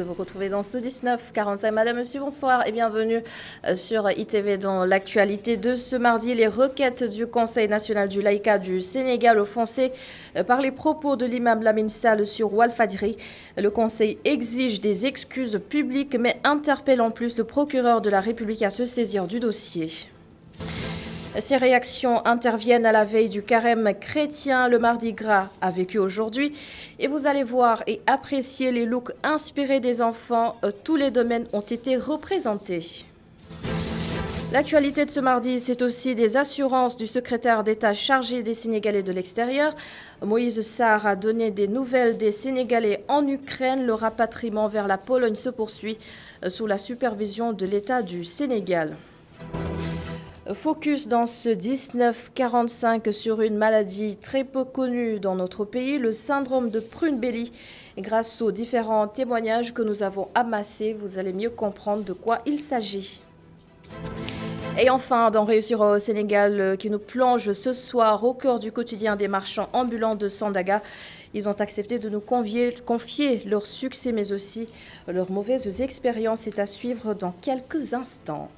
de vous retrouver dans ce 1945. Madame, Monsieur, bonsoir et bienvenue sur ITV dans l'actualité de ce mardi. Les requêtes du Conseil national du laïcat du Sénégal offensées par les propos de l'imam Lamine Sall sur Walfadjri. Le Conseil exige des excuses publiques mais interpelle en plus le procureur de la République à se saisir du dossier. Ces réactions interviennent à la veille du carême chrétien. Le Mardi Gras a vécu aujourd'hui et vous allez voir et apprécier les looks inspirés des enfants. Tous les domaines ont été représentés. L'actualité de ce mardi, c'est aussi des assurances du secrétaire d'État chargé des Sénégalais de l'extérieur. Moïse Sarr a donné des nouvelles des Sénégalais en Ukraine. Le rapatriement vers la Pologne se poursuit sous la supervision de l'État du Sénégal. Focus dans ce 1945 sur une maladie très peu connue dans notre pays, le syndrome de Prune-Belly. Grâce aux différents témoignages que nous avons amassés, vous allez mieux comprendre de quoi il s'agit. Et enfin, dans Réussir au Sénégal, qui nous plonge ce soir au cœur du quotidien des marchands ambulants de Sandaga. Ils ont accepté de nous confier leur succès, mais aussi leurs mauvaises expériences. C'est à suivre dans quelques instants.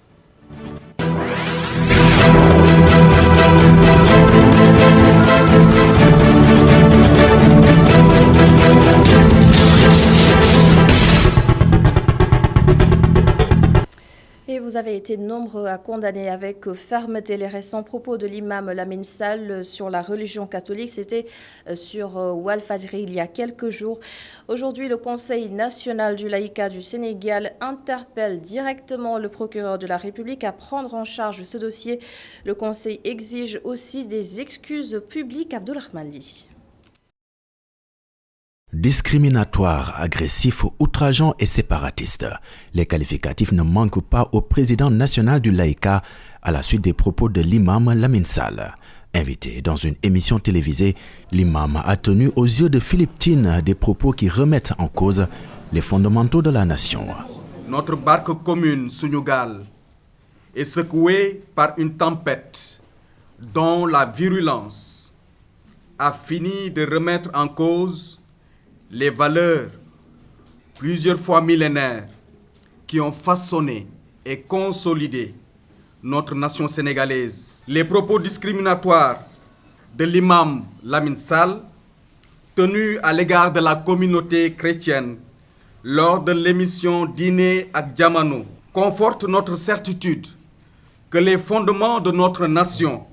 Et vous avez été nombreux à condamner avec fermeté les récents propos de l'imam Lamine Sall sur la religion catholique. C'était sur Walfadjri il y a quelques jours. Aujourd'hui, le Conseil national du laïcat du Sénégal interpelle directement le procureur de la République à prendre en charge ce dossier. Le Conseil exige aussi des excuses publiques. Abdourahmane Ly. Discriminatoire, agressif, outrageant et séparatiste. Les qualificatifs ne manquent pas au président national du laïcat à la suite des propos de l'imam Lamine Sall. Invité dans une émission télévisée, l'imam a tenu aux yeux de Philippe Tine des propos qui remettent en cause les fondamentaux de la nation. Notre barque commune, Sunugal, est secouée par une tempête dont la virulence a fini de remettre en cause les valeurs plusieurs fois millénaires qui ont façonné et consolidé notre nation sénégalaise. Les propos discriminatoires de l'imam Lamine Sall tenus à l'égard de la communauté chrétienne lors de l'émission Dîner ak Jamano confortent notre certitude que les fondements de notre nation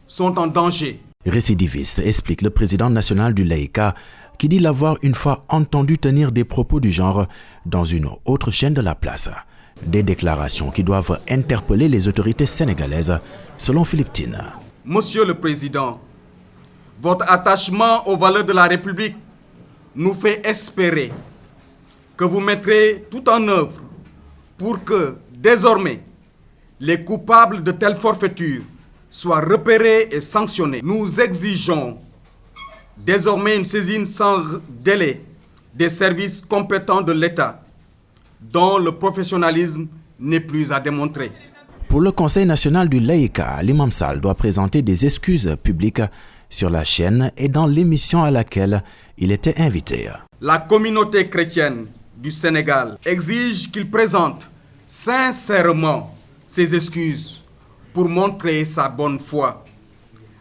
sont en danger. Récidiviste, explique le président national du laïcat qui dit l'avoir une fois entendu tenir des propos du genre dans une autre chaîne de la place. Des déclarations qui doivent interpeller les autorités sénégalaises, selon Philippe Tine. Monsieur le Président, votre attachement aux valeurs de la République nous fait espérer que vous mettrez tout en œuvre pour que, désormais, les coupables de telles forfaitures soient repérés et sanctionnés. Nous exigeons désormais une saisine sans délai des services compétents de l'État, dont le professionnalisme n'est plus à démontrer. Pour le Conseil national du laïcat, l'imam Sall doit présenter des excuses publiques sur la chaîne et dans l'émission à laquelle il était invité. La communauté chrétienne du Sénégal exige qu'il présente sincèrement ses excuses pour montrer sa bonne foi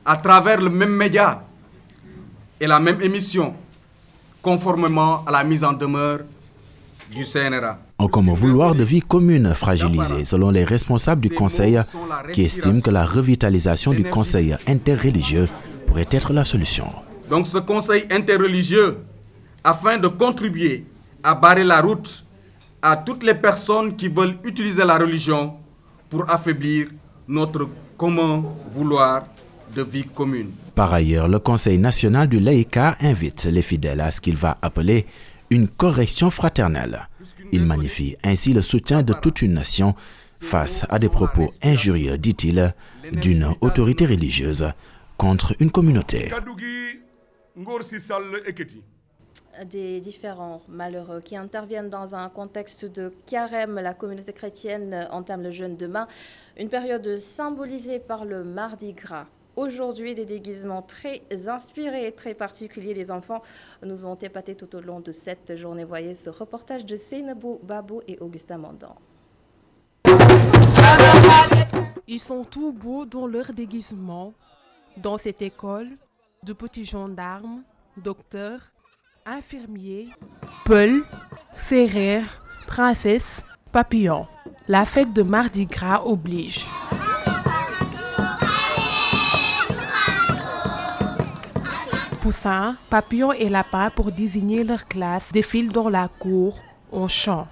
à travers le même média et la même émission, conformément à la mise en demeure du CNRA. Comme vouloir de vie commune fragilisée, selon les responsables du Conseil, qui estiment que la revitalisation du Conseil interreligieux pourrait être la solution. Donc ce Conseil interreligieux, afin de contribuer à barrer la route à toutes les personnes qui veulent utiliser la religion pour affaiblir notre commun vouloir de vie commune. Par ailleurs, le Conseil national du laïcat invite les fidèles à ce qu'il va appeler une correction fraternelle. Il magnifie ainsi le soutien de toute une nation face à des propos injurieux, dit-il, d'une autorité religieuse contre une communauté. Des différents malheureux qui interviennent dans un contexte de carême. La communauté chrétienne entame le jeûne demain, une période symbolisée par le Mardi Gras. aujourd'hui des déguisements très inspirés et très particuliers. Les enfants nous ont épatés tout au long de cette journée. Voyez ce reportage de Seynabou Babou et Augustin Mandan. Ils sont tout beaux dans leur déguisement. Dans cette école, de petits gendarmes, docteurs, infirmiers, peuls, serrères, princesses, papillons. La fête de Mardi Gras oblige. Poussins, papillons et lapins pour désigner leur classe défilent dans la cour en chant.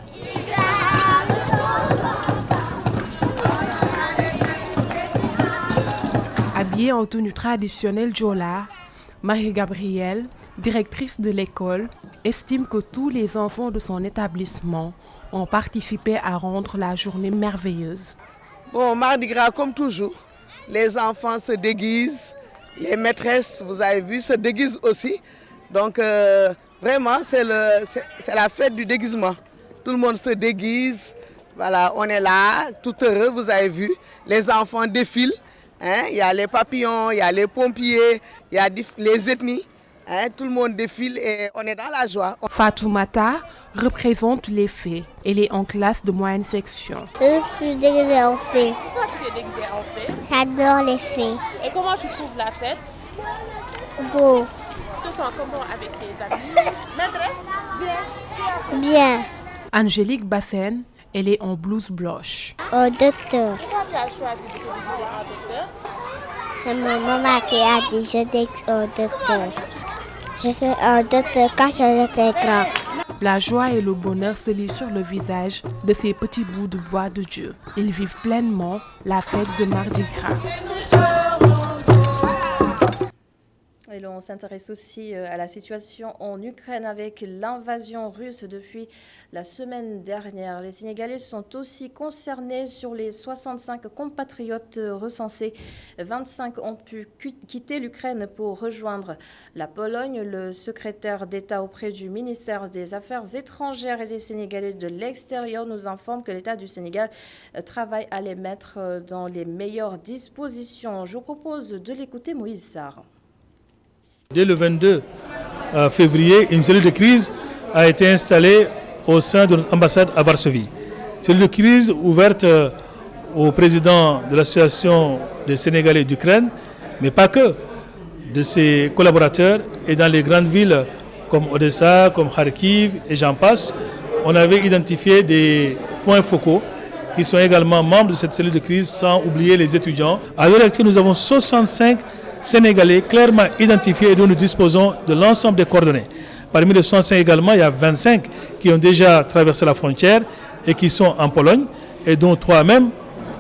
Habillée en tenue traditionnelle Jola, Marie-Gabrielle, directrice de l'école, estime que tous les enfants de son établissement ont participé à rendre la journée merveilleuse. Bon, Mardi Gras, comme toujours, les enfants se déguisent, les maîtresses, vous avez vu, se déguisent aussi. Donc, vraiment, c'est la fête du déguisement. Tout le monde se déguise. Voilà, on est là, tout heureux, vous avez vu. Les enfants défilent. Hein? Il y a les papillons, il y a les pompiers, il y a les ethnies. Hein? Tout le monde défile et on est dans la joie. Fatoumata représente les fées. Elle est en classe de moyenne section. Je suis déguisée en fée. Pourquoi tu es déguisée en fée? J'adore les fées. Et comment tu trouves la fête? Beau. Tu te sens comment avec tes amis? Maîtresse? Bien. Bien. Angélique Bassène, elle est en blouse blanche. Un docteur. Pourquoi tu as choisi de te déguiser en docteur? C'est ma maman qui a dit je déguise en docteur. Je suis un docteur quand j'étais grand. La joie et le bonheur se lisent sur le visage de ces petits bouts de bois de Dieu. Ils vivent pleinement la fête de Mardi Gras. Et l'on s'intéresse aussi à la situation en Ukraine avec l'invasion russe depuis la semaine dernière. Les Sénégalais sont aussi concernés. Sur les 65 compatriotes recensés, 25 ont pu quitter l'Ukraine pour rejoindre la Pologne. Le secrétaire d'État auprès du ministère des Affaires étrangères et des Sénégalais de l'extérieur nous informe que l'État du Sénégal travaille à les mettre dans les meilleures dispositions. Je vous propose de l'écouter, Moïse Sarr. Dès le 22 février, une cellule de crise a été installée au sein de notre ambassade à Varsovie. Cellule de crise ouverte au président de l'association des Sénégalais d'Ukraine, mais pas que, de ses collaborateurs. Et dans les grandes villes comme Odessa, comme Kharkiv et j'en passe, on avait identifié des points focaux qui sont également membres de cette cellule de crise, sans oublier les étudiants. À l'heure actuelle, nous avons 65 Sénégalais clairement identifiés et dont nous disposons de l'ensemble des coordonnées. Parmi les 65 également, il y a 25 qui ont déjà traversé la frontière et qui sont en Pologne et dont 3 même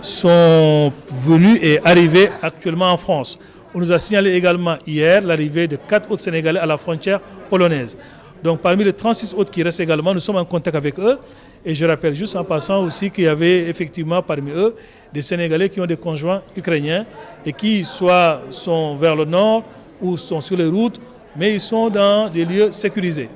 sont venus et arrivés actuellement en France. On nous a signalé également hier l'arrivée de 4 autres Sénégalais à la frontière polonaise. Donc parmi les 36 autres qui restent également, nous sommes en contact avec eux. Et je rappelle juste en passant aussi qu'il y avait effectivement parmi eux des Sénégalais qui ont des conjoints ukrainiens et qui soit sont vers le nord ou sont sur les routes, mais ils sont dans des lieux sécurisés.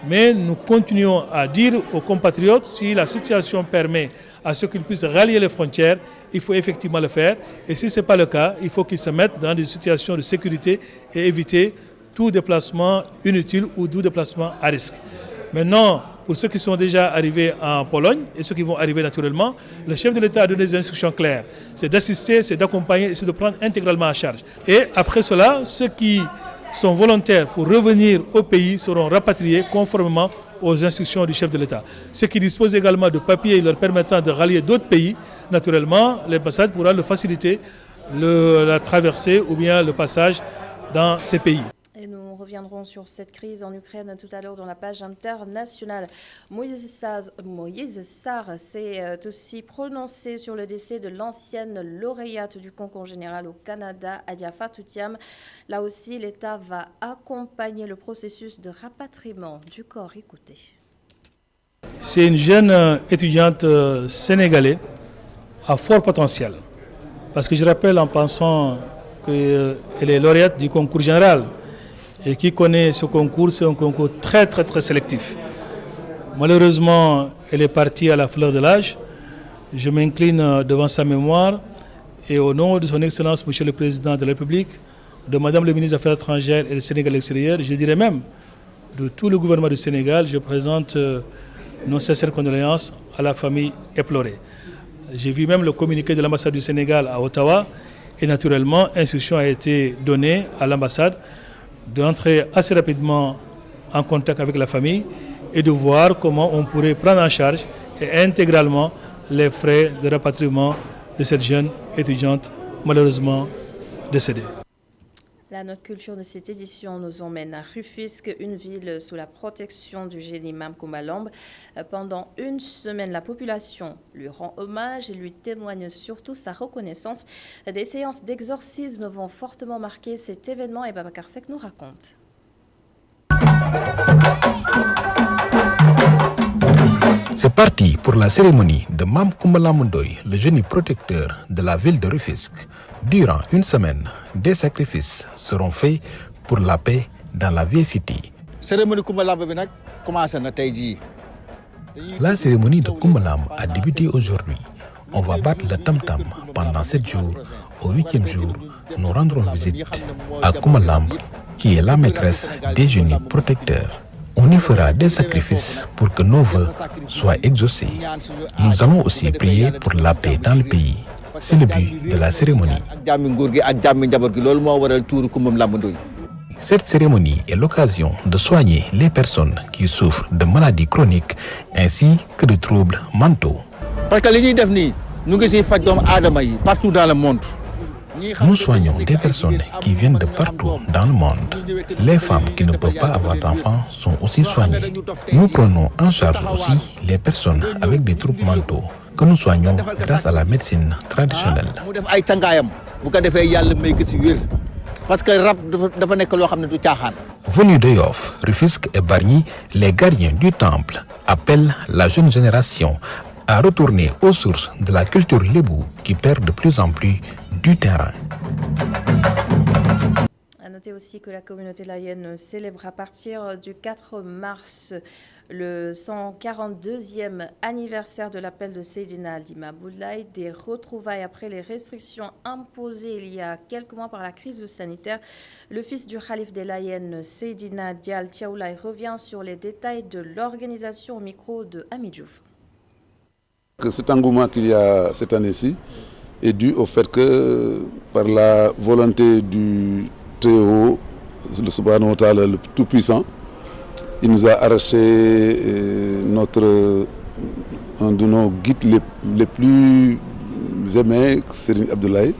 Mais nous continuons à dire aux compatriotes, si la situation permet à ceux qu'ils puissent rallier les frontières, il faut effectivement le faire. Et si ce n'est pas le cas, il faut qu'ils se mettent dans des situations de sécurité et éviter tout déplacement inutile ou tout déplacement à risque. Maintenant, pour ceux qui sont déjà arrivés en Pologne et ceux qui vont arriver naturellement, le chef de l'État a donné des instructions claires. C'est d'assister, c'est d'accompagner et c'est de prendre intégralement en charge. Et après cela, ceux qui sont volontaires pour revenir au pays seront rapatriés conformément aux instructions du chef de l'État. Ceux qui disposent également de papiers leur permettant de rallier d'autres pays, naturellement, l'ambassade pourra le faciliter la traversée ou bien le passage dans ces pays. Et nous reviendrons sur cette crise en Ukraine tout à l'heure dans la page internationale. Moïse Sarr s'est aussi prononcé sur le décès de l'ancienne lauréate du concours général au Canada, Adia Fatou Thiam. Là aussi, l'État va accompagner le processus de rapatriement du corps. Écoutez. C'est une jeune étudiante sénégalaise à fort potentiel. Parce que je rappelle en pensant qu'elle est lauréate du concours général. Et qui connaît ce concours, c'est un concours très sélectif. Malheureusement, elle est partie à la fleur de l'âge. Je m'incline devant sa mémoire Et au nom de son Excellence, Monsieur le Président de la République, de Madame le ministre des Affaires étrangères et du Sénégal extérieur, je dirais même de tout le gouvernement du Sénégal, je présente nos sincères condoléances à la famille éplorée. J'ai vu même le communiqué de l'ambassade du Sénégal à Ottawa et naturellement, instruction a été donnée à l'ambassade d'entrer assez rapidement en contact avec la famille et de voir comment on pourrait prendre en charge et intégralement les frais de rapatriement de cette jeune étudiante malheureusement décédée. La note culture de cette édition nous emmène à Rufisque, une ville sous la protection du génie Mame Coumba Lamb. Pendant une semaine, la population lui rend hommage et lui témoigne surtout sa reconnaissance. Des séances d'exorcisme vont fortement marquer cet événement et Babacar Seck nous raconte. C'est parti pour la cérémonie de Mame Coumba Lamb Ndoye, le génie protecteur de la ville de Rufisque. Durant une semaine, des sacrifices seront faits pour la paix dans la vieille cité. La cérémonie de Coumba Lamb a débuté aujourd'hui. On va battre le tam-tam pendant 7 jours. Au 8e jour, nous rendrons visite à Coumba Lamb, qui est la maîtresse des génies protecteurs. On y fera des sacrifices pour que nos vœux soient exaucés. Nous allons aussi prier pour la paix dans le pays. C'est le but de la cérémonie. Cette cérémonie est l'occasion de soigner les personnes qui souffrent de maladies chroniques ainsi que de troubles mentaux. Partout dans le monde. Nous soignons des personnes qui viennent de partout dans le monde. Les femmes qui ne peuvent pas avoir d'enfants sont aussi soignées. Nous prenons en charge aussi les personnes avec des troubles mentaux que nous soignons grâce à la médecine traditionnelle. Venus de Yoff, Rufisque et Bargny, les gardiens du temple appellent la jeune génération à retourner aux sources de la culture lébou qui perd de plus en plus du terrain. À noter aussi que la communauté laïenne célèbre à partir du 4 mars le 142e anniversaire de l'appel de Seydina Limamou Laye, des retrouvailles après les restrictions imposées il y a quelques mois par la crise sanitaire. Le fils du khalife des Layennes, Seydina Dial Tiaoulaye, revient sur les détails de l'organisation au micro de Ami Diouf. Cet engouement qu'il y a cette année-ci est dû au fait que, par la volonté du Très-Haut, le Subhanahu wa Ta'ala, le Tout-Puissant, il nous a arraché un de nos guides les plus aimés, Serigne Abdoulaye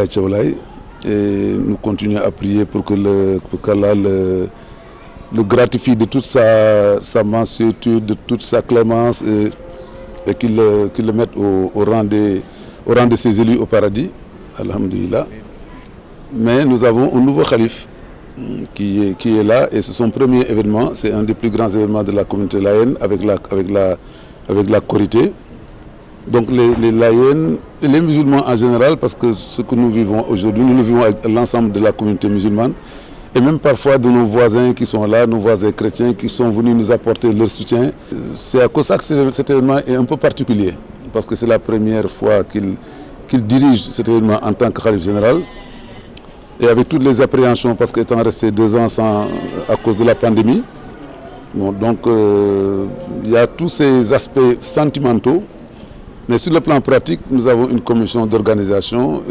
Tiaoulaye, et nous continuons à prier pour qu'Allah le gratifie de toute sa mansuétude, de toute sa clémence et qu'il le mette au rang de ses élus au paradis, alhamdulillah. Mais nous avons un nouveau calife qui est là et c'est son premier événement, c'est un des plus grands événements de la communauté laïenne avec la Korité. Donc les laïennes et les musulmans en général, parce que ce que nous vivons aujourd'hui, nous le vivons avec l'ensemble de la communauté musulmane et même parfois de nos voisins qui sont là, nos voisins chrétiens qui sont venus nous apporter leur soutien. C'est à cause de ça que cet événement est un peu particulier, parce que c'est la première fois qu'il dirige cet événement en tant que khalife général. Et avec toutes les appréhensions, parce qu'étant resté 2 ans à cause de la pandémie, bon, donc il y a tous ces aspects sentimentaux, mais sur le plan pratique, nous avons une commission d'organisation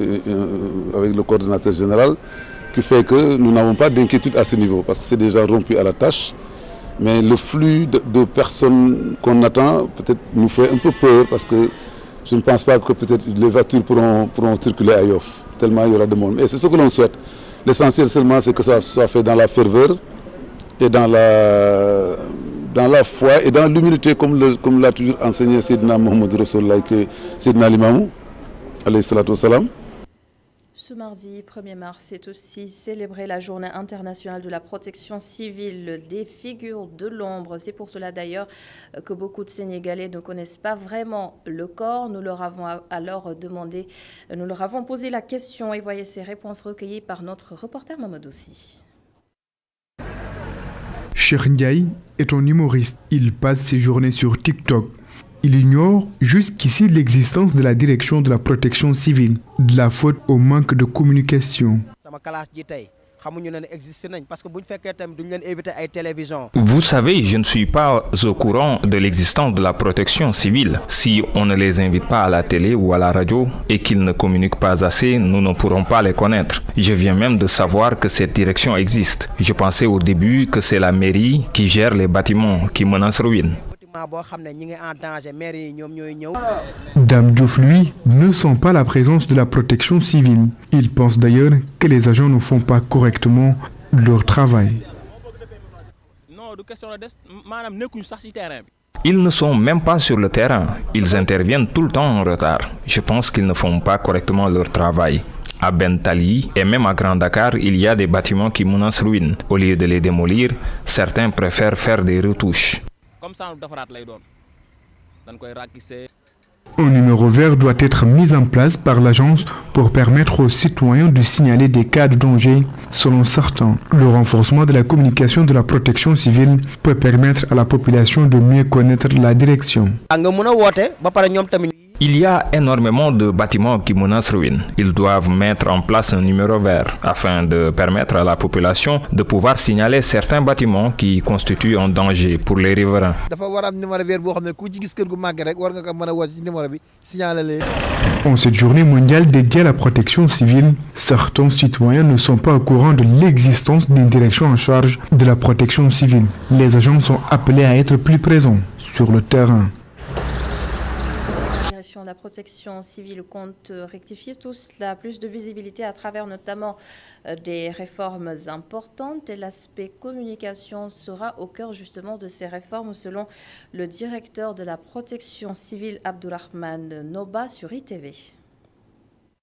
avec le coordinateur général qui fait que nous n'avons pas d'inquiétude à ce niveau, parce que c'est déjà rompu à la tâche. Mais le flux de personnes qu'on attend peut-être nous fait un peu peur, parce que je ne pense pas que peut-être les voitures pourront circuler à Yoff, tellement il y aura de monde. Et c'est ce que l'on souhaite. L'essentiel seulement, c'est que ça soit fait dans la ferveur et dans la foi et dans l'humilité, comme l'a toujours enseigné Seydina Mohamed Rasoul, que Seydina Limamou, alayhi salatu wassalam. Ce mardi 1er mars, c'est aussi célébrer la journée internationale de la protection civile des figures de l'ombre. C'est pour cela d'ailleurs que beaucoup de Sénégalais ne connaissent pas vraiment le corps. Nous leur avons alors demandé, nous leur avons posé la question et voyez ces réponses recueillies par notre reporter Mamadou Sy. Cheikh Ndiaye est un humoriste. Il passe ses journées sur TikTok. Il ignore jusqu'ici l'existence de la direction de la protection civile, de la faute au manque de communication. Vous savez, je ne suis pas au courant de l'existence de la protection civile. Si on ne les invite pas à la télé ou à la radio et qu'ils ne communiquent pas assez, nous ne pourrons pas les connaître. Je viens même de savoir que cette direction existe. Je pensais au début que c'est la mairie qui gère les bâtiments qui menacent ruine. Dame Diouf, lui, ne sent pas la présence de la protection civile. Il pense d'ailleurs que les agents ne font pas correctement leur travail. Ils ne sont même pas sur le terrain. Ils interviennent tout le temps en retard. Je pense qu'ils ne font pas correctement leur travail. À Bentali et même à Grand Dakar, il y a des bâtiments qui menacent ruine. Au lieu de les démolir, certains préfèrent faire des retouches. Un numéro vert doit être mis en place par l'agence pour permettre aux citoyens de signaler des cas de danger. Selon certains, le renforcement de la communication de la protection civile peut permettre à la population de mieux connaître la direction. Il y a énormément de bâtiments qui menacent ruine. Ils doivent mettre en place un numéro vert afin de permettre à la population de pouvoir signaler certains bâtiments qui constituent un danger pour les riverains. En cette journée mondiale dédiée à la protection civile, certains citoyens ne sont pas au courant de l'existence d'une direction en charge de la protection civile. Les agents sont appelés à être plus présents sur le terrain. La protection civile compte rectifier tout cela, plus de visibilité à travers notamment des réformes importantes, et l'aspect communication sera au cœur justement de ces réformes selon le directeur de la protection civile Abdourahmane Noba sur ITV.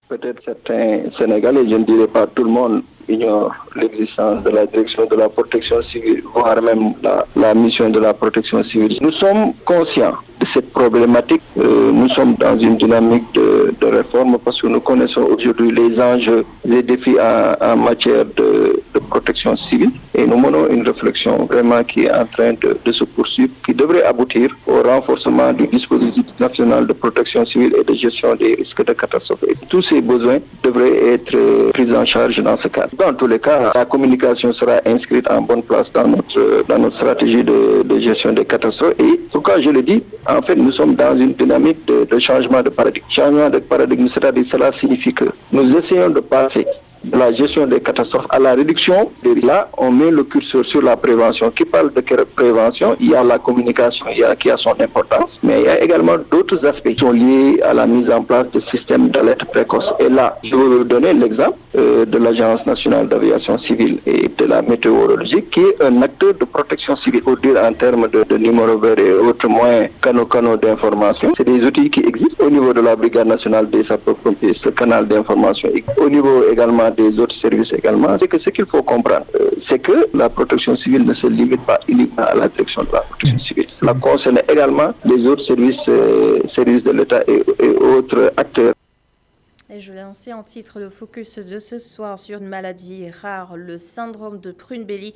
Peut-être certains Sénégalais, je ne dirais pas tout le monde, ignorent l'existence de la direction de la protection civile, voire même la mission de la protection civile. Nous sommes conscients de cette problématique. Nous sommes dans une dynamique de réforme parce que nous connaissons aujourd'hui les enjeux, les défis en matière de protection civile, et nous menons une réflexion vraiment qui est en train de se poursuivre, qui devrait aboutir au renforcement du dispositif national de protection civile et de gestion des risques de catastrophe. Et tous ces besoins devraient être pris en charge dans ce cadre. Dans tous les cas, la communication sera inscrite en bonne place dans notre stratégie de gestion des catastrophes. Et pourquoi je le dis, en fait, nous sommes dans une dynamique de changement de paradigme. Changement de paradigme, c'est-à-dire cela signifie que nous essayons de passer de la gestion des catastrophes à la réduction. Et là, on met le curseur sur la prévention. Qui parle de prévention, il y a la communication qui a son importance, mais il y a également d'autres aspects qui sont liés à la mise en place de systèmes d'alerte précoce. Et là, je vais vous donner l'exemple de l'Agence nationale d'aviation civile et de la météorologie, qui est un acteur de protection civile, au dire en termes de numéro vert et autres moyens, canaux d'information. C'est des outils qui existent au niveau de la Brigade nationale des sapeurs-pompiers, ce canal d'information, au niveau également des autres services également. C'est que ce qu'il faut comprendre, c'est que la protection civile ne se limite pas uniquement à la direction de la protection civile. Cela concerne également les autres services de l'État et autres acteurs. Et je l'ai lancé en titre, le focus de ce soir sur une maladie rare, le syndrome de Prunbelly.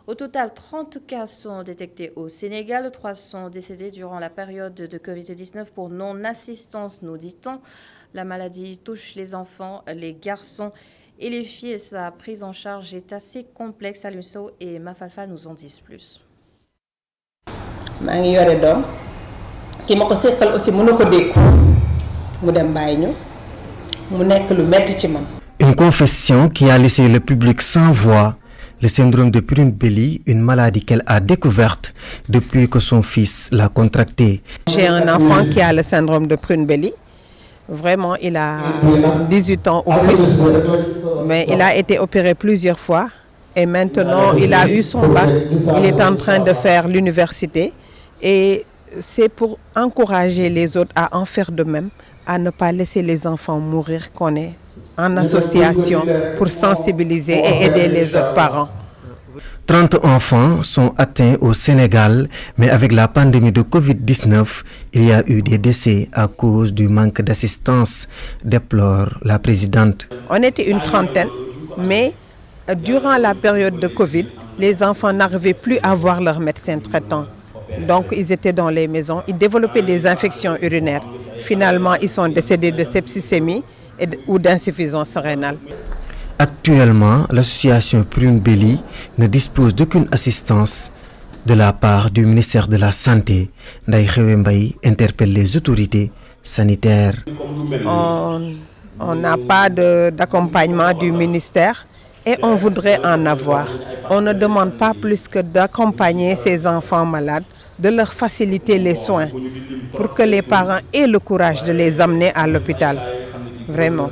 Au total, 30 cas sont détectés au Sénégal. 3 sont décédés durant la période de Covid-19 pour non-assistance, nous dit-on. La maladie touche les enfants, les garçons et les filles, et sa prise en charge est assez complexe. Alusso et Mafalfa nous en disent plus. Une confession qui a laissé le public sans voix. Le syndrome de Prunbelly, une maladie qu'elle a découverte depuis que son fils l'a contracté. J'ai un enfant qui a le syndrome de Prunbelly. Vraiment, il a 18 ans ou plus, mais il a été opéré plusieurs fois et maintenant il a eu son bac. Il est en train de faire l'université et c'est pour encourager les autres à en faire de même, à ne pas laisser les enfants mourir, qu'on est en association pour sensibiliser et aider les autres parents. 30 enfants sont atteints au Sénégal, mais avec la pandémie de Covid-19, il y a eu des décès à cause du manque d'assistance, déplore la présidente. On était une trentaine, mais durant la période de Covid, les enfants n'arrivaient plus à voir leur médecin traitant. Donc ils étaient dans les maisons, ils développaient des infections urinaires. Finalement, ils sont décédés de septicémie ou d'insuffisance rénale. Actuellement, l'association Prune Belly ne dispose d'aucune assistance de la part du ministère de la Santé. Ndaye Khewé Mbaye interpelle les autorités sanitaires. On n'a pas d'accompagnement du ministère et on voudrait en avoir. On ne demande pas plus que d'accompagner ces enfants malades, de leur faciliter les soins pour que les parents aient le courage de les amener à l'hôpital. Vraiment.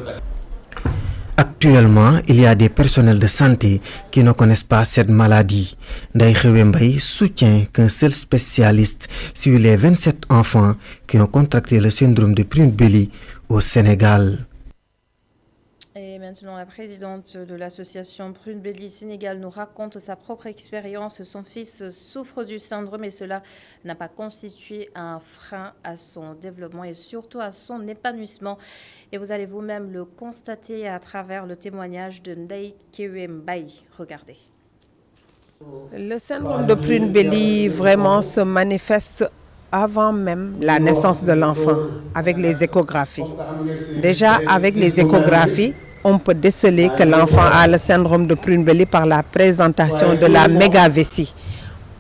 Actuellement, il y a des personnels de santé qui ne connaissent pas cette maladie. Ndaye Khewé Mbaye soutient qu'un seul spécialiste suit les 27 enfants qui ont contracté le syndrome de Prune Belly au Sénégal. Et maintenant, la présidente de l'association Prune Belly Sénégal nous raconte sa propre expérience. Son fils souffre du syndrome et cela n'a pas constitué un frein à son développement et surtout à son épanouissement. Et vous allez vous-même le constater à travers le témoignage de Ndaye Khewé Mbaye. Regardez. Le syndrome de Prune Belly vraiment se manifeste avant même la naissance de l'enfant, avec les échographies. Déjà, avec les échographies, on peut déceler que l'enfant a le syndrome de Prune Belly par la présentation de la mégavessie.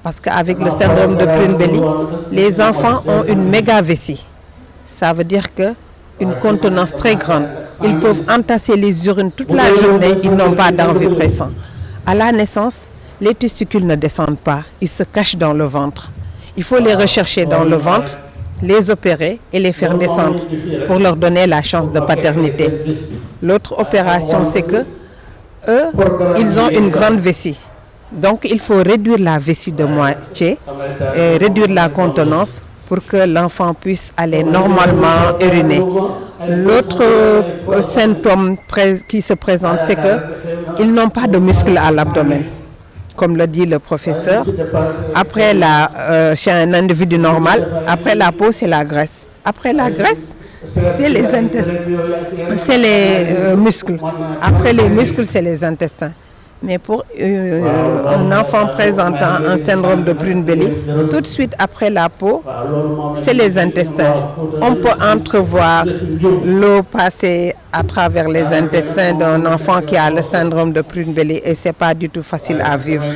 Parce qu'avec le syndrome de Prune Belly, les enfants ont une mégavessie. Ça veut dire qu'une contenance très grande. Ils peuvent entasser les urines toute la journée, ils n'ont pas d'envie pressante. À la naissance, les testicules ne descendent pas, ils se cachent dans le ventre. Il faut les rechercher dans le ventre, les opérer et les faire descendre pour leur donner la chance de paternité. L'autre opération, c'est que eux, ils ont une grande vessie. Donc, il faut réduire la vessie de moitié et réduire la contenance pour que l'enfant puisse aller normalement uriner. L'autre symptôme qui se présente, c'est qu'ils n'ont pas de muscles à l'abdomen. Comme le dit le professeur, après chez un individu normal, après la peau, c'est la graisse. Après la graisse, c'est les intestins, c'est les muscles. Après les muscles, c'est les intestins. Mais pour un enfant présentant un syndrome de Prune Belly, tout de suite après la peau, c'est les intestins. On peut entrevoir l'eau passer à travers les intestins d'un enfant qui a le syndrome de Prune Belly et ce n'est pas du tout facile à vivre.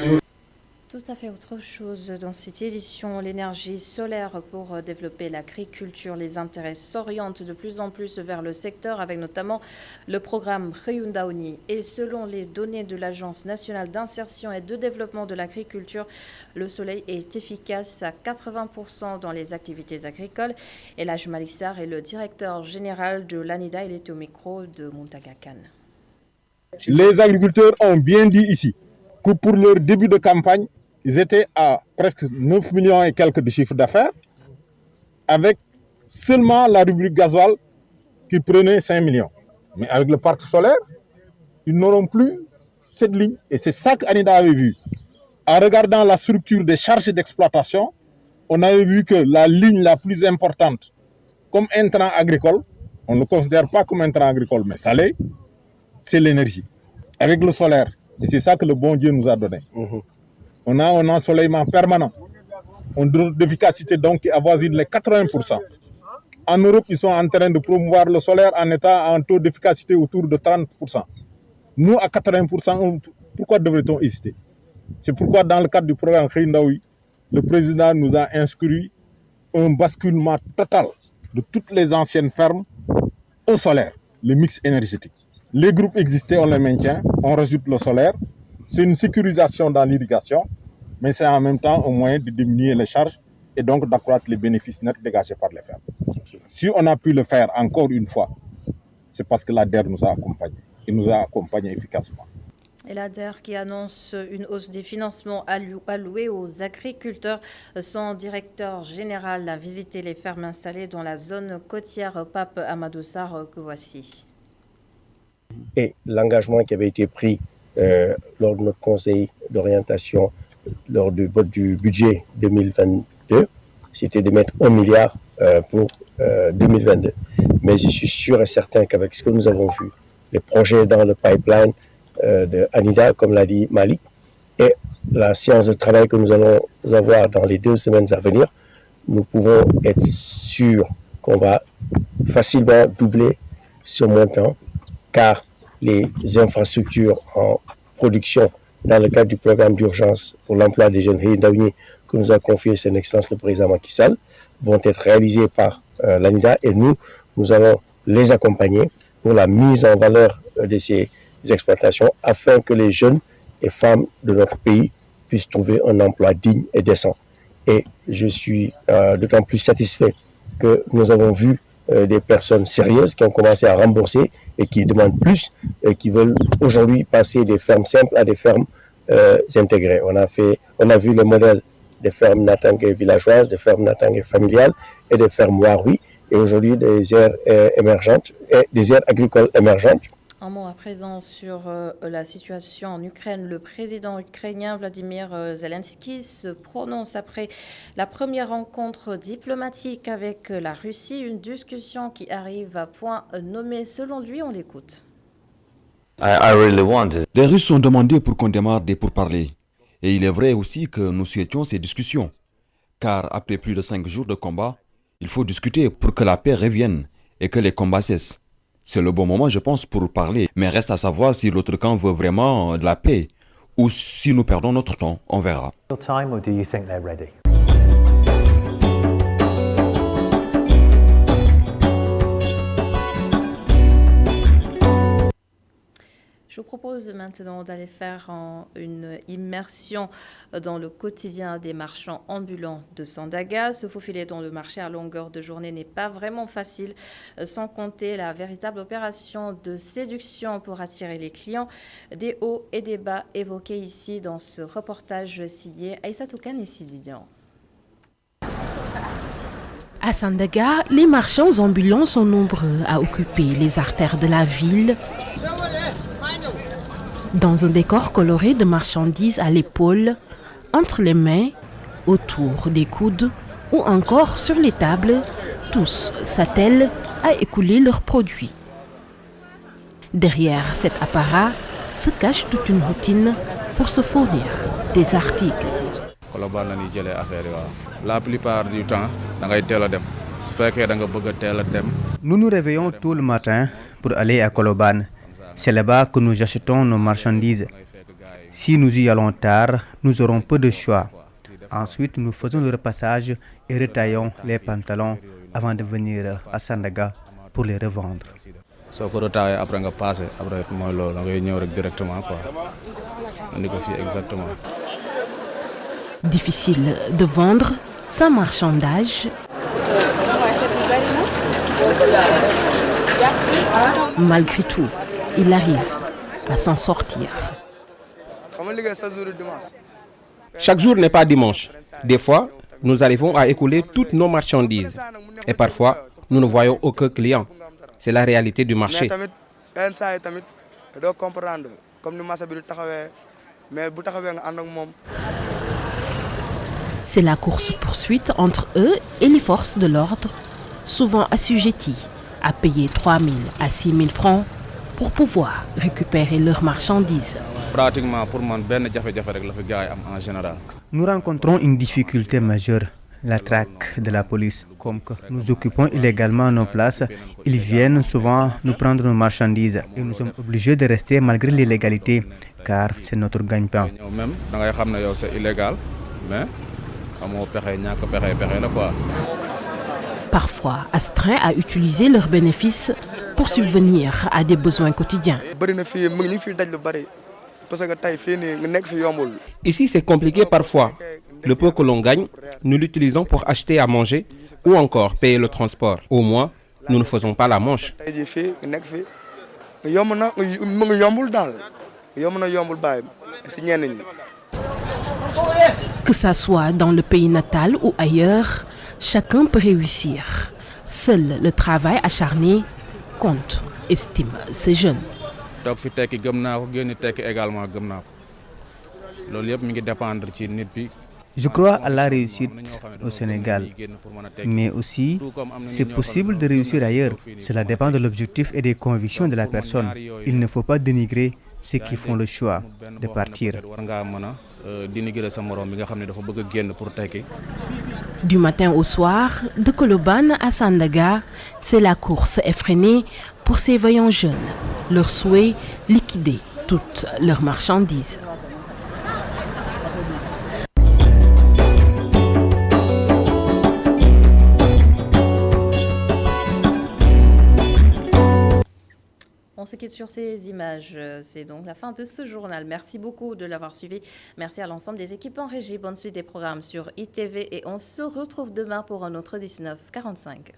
Tout à fait autre chose dans cette édition, l'énergie solaire pour développer l'agriculture. Les intérêts s'orientent de plus en plus vers le secteur avec notamment le programme Reyundaoni. Et selon les données de l'Agence nationale d'insertion et de développement de l'agriculture, le soleil est efficace à 80% dans les activités agricoles. Et Elhadj Malick Sarr est le directeur général de l'ANIDA. Il est au micro de Mountaga Kane. Les agriculteurs ont bien dit ici que pour leur début de campagne, ils étaient à presque 9 millions et quelques de chiffre d'affaires, avec seulement la rubrique gasoil qui prenait 5 millions. Mais avec le parc solaire, ils n'auront plus cette ligne. Et c'est ça qu'Anida avait vu. En regardant la structure des charges d'exploitation, on avait vu que la ligne la plus importante comme intrant agricole, on ne le considère pas comme intrant agricole, mais ça l'est, c'est l'énergie. Avec le solaire. Et c'est ça que le bon Dieu nous a donné. On a un ensoleillement permanent, un taux d'efficacité donc qui avoisine les 80%. En Europe, ils sont en train de promouvoir le solaire en étant à un taux d'efficacité autour de 30%. Nous, à 80%, pourquoi devrait-on hésiter? C'est pourquoi dans le cadre du programme Reyundaoni, le président nous a inscrit un basculement total de toutes les anciennes fermes au solaire, le mix énergétique. Les groupes existaient, on les maintient, on rajoute le solaire. C'est une sécurisation dans l'irrigation, mais c'est en même temps un moyen de diminuer les charges et donc d'accroître les bénéfices nets dégagés par les fermes. Si on a pu le faire encore une fois, c'est parce que l'ADER nous a accompagnés. Il nous a accompagnés efficacement. Et l'ADER qui annonce une hausse des financements alloués aux agriculteurs. Son directeur général a visité les fermes installées dans la zone côtière. Pape Amadou Sarr, que voici. Et l'engagement qui avait été pris lors de notre conseil d'orientation, lors du vote du budget 2022, c'était de mettre 1 milliard pour 2022. Mais je suis sûr et certain qu'avec ce que nous avons vu, les projets dans le pipeline de Anida, comme l'a dit Malick, et la séance de travail que nous allons avoir dans les 2 semaines à venir, nous pouvons être sûrs qu'on va facilement doubler ce montant, car les infrastructures en production dans le cadre du programme d'urgence pour l'emploi des jeunes que nous a confié son Excellence le président Macky Sall vont être réalisées par l'ANIDA et nous allons les accompagner pour la mise en valeur de ces exploitations afin que les jeunes et femmes de notre pays puissent trouver un emploi digne et décent. Et je suis d'autant plus satisfait que nous avons vu des personnes sérieuses qui ont commencé à rembourser et qui demandent plus et qui veulent aujourd'hui passer des fermes simples à des fermes intégrées. On a vu le modèle des fermes Natangué villageoises, des fermes Natangué familiales et des fermes Waroui et aujourd'hui des aires émergentes et des aires agricoles émergentes. Un mot à présent sur la situation en Ukraine. Le président ukrainien Vladimir Zelensky se prononce après la première rencontre diplomatique avec la Russie, une discussion qui arrive à point nommé. Selon lui, on l'écoute. Les Russes ont demandé pour qu'on démarre des pourparlers. Et il est vrai aussi que nous souhaitions ces discussions. Car après plus de 5 jours de combat, il faut discuter pour que la paix revienne et que les combats cessent. C'est le bon moment, je pense, pour parler. Mais reste à savoir si l'autre camp veut vraiment de la paix ou si nous perdons notre temps. On verra. Je vous propose maintenant d'aller faire une immersion dans le quotidien des marchands ambulants de Sandaga. Se faufiler dans le marché à longueur de journée n'est pas vraiment facile, sans compter la véritable opération de séduction pour attirer les clients. Des hauts et des bas évoqués ici dans ce reportage signé Aïssatou Kane et Sididian. À Sandaga, les marchands ambulants sont nombreux à occuper les artères de la ville. Dans un décor coloré de marchandises à l'épaule, entre les mains, autour des coudes ou encore sur les tables, tous s'attellent à écouler leurs produits. Derrière cet apparat se cache toute une routine pour se fournir des articles. La plupart du temps, nous nous réveillons tout le matin pour aller à Koloban. C'est là-bas que nous achetons nos marchandises. Si nous y allons tard, nous aurons peu de choix. Ensuite, nous faisons le repassage et retaillons les pantalons avant de venir à Sandaga pour les revendre. Difficile de vendre sans marchandage. Malgré tout, il arrive à s'en sortir. Chaque jour n'est pas dimanche. Des fois, nous arrivons à écouler toutes nos marchandises. Et parfois, nous ne voyons aucun client. C'est la réalité du marché. C'est la course-poursuite entre eux et les forces de l'ordre, souvent assujettis à payer 3 000 à 6 000 francs pour pouvoir récupérer leurs marchandises. Pratiquement pour moi, en général. Nous rencontrons une difficulté majeure, la traque de la police. Comme que nous occupons illégalement nos places, ils viennent souvent nous prendre nos marchandises et nous sommes obligés de rester malgré l'illégalité, car c'est notre gagne-pain. Parfois astreints à utiliser leurs bénéfices pour subvenir à des besoins quotidiens. Ici, c'est compliqué parfois. Le peu que l'on gagne, nous l'utilisons pour acheter à manger ou encore payer le transport. Au moins, nous ne faisons pas la manche. Que ça soit dans le pays natal ou ailleurs, chacun peut réussir. Seul le travail acharné compte, estime ces jeunes. Je crois à la réussite au Sénégal, mais aussi c'est possible de réussir ailleurs. Cela dépend de l'objectif et des convictions de la personne. Il ne faut pas dénigrer ceux qui font le choix de partir. Du matin au soir, de Colobane à Sandaga, c'est la course effrénée pour ces vaillants jeunes. Leur souhait, liquider toutes leurs marchandises. On se quitte sur ces images. C'est donc la fin de ce journal. Merci beaucoup de l'avoir suivi. Merci à l'ensemble des équipes en régie. Bonne suite des programmes sur ITV et on se retrouve demain pour un autre 19h45.